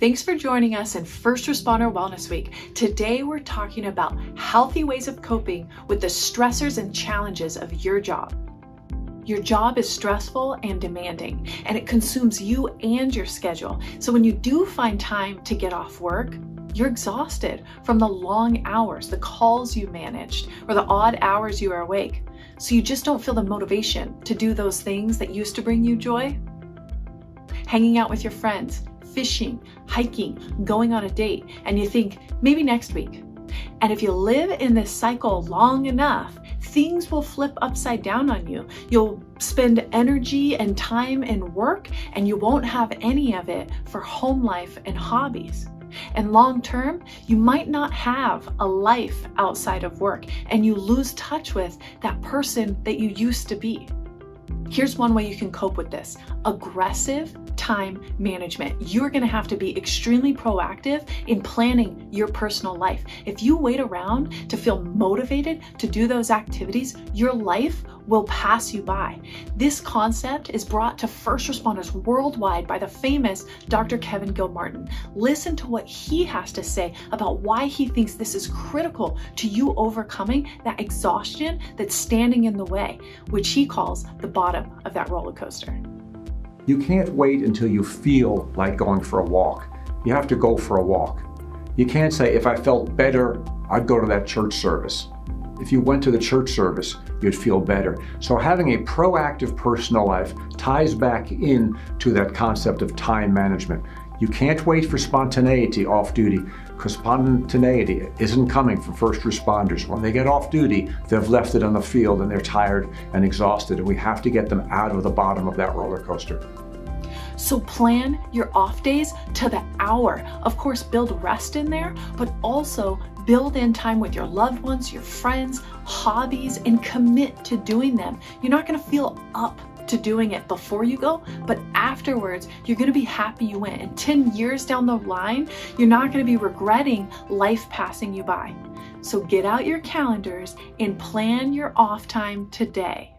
Thanks for joining us in First Responder Wellness Week. Today we're talking about healthy ways of coping with the stressors and challenges of your job. Your job is stressful and demanding, and it consumes you and your schedule. So when you do find time to get off work, you're exhausted from the long hours, the calls you managed, or the odd hours you are awake. So you just don't feel the motivation to do those things that used to bring you joy. Hanging out with your friends, fishing, hiking, going on a date, and you think, maybe next week. And if you live in this cycle long enough, things will flip upside down on you. You'll spend energy and time in work, and you won't have any of it for home life and hobbies. And long term, you might not have a life outside of work, and you lose touch with that person that you used to be. Here's one way you can cope with this: aggressive time management. You're going to have to be extremely proactive in planning your personal life. If you wait around to feel motivated to do those activities, your life will pass you by. This concept is brought to first responders worldwide by the famous Dr. Gilmartin. Listen to what he has to say about why he thinks this is critical to you overcoming that exhaustion that's standing in the way, which he calls the bottom of that roller coaster. You can't wait until you feel like going for a walk. You have to go for a walk. You can't say, if I felt better, I'd go to that church service. If you went to the church service, you'd feel better. So having a proactive personal life ties back in to that concept of time management. You can't wait for spontaneity off duty, because spontaneity isn't coming from first responders. When they get off duty, they've left it on the field and they're tired and exhausted, and we have to get them out of the bottom of that roller coaster. So plan your off days to the hour. Of course, build rest in there, but also build in time with your loved ones, your friends, hobbies, and commit to doing them. You're not going to feel up to doing it before you go, but afterwards, you're going to be happy you went. And 10 years down the line, you're not going to be regretting life passing you by. So get out your calendars and plan your off time today.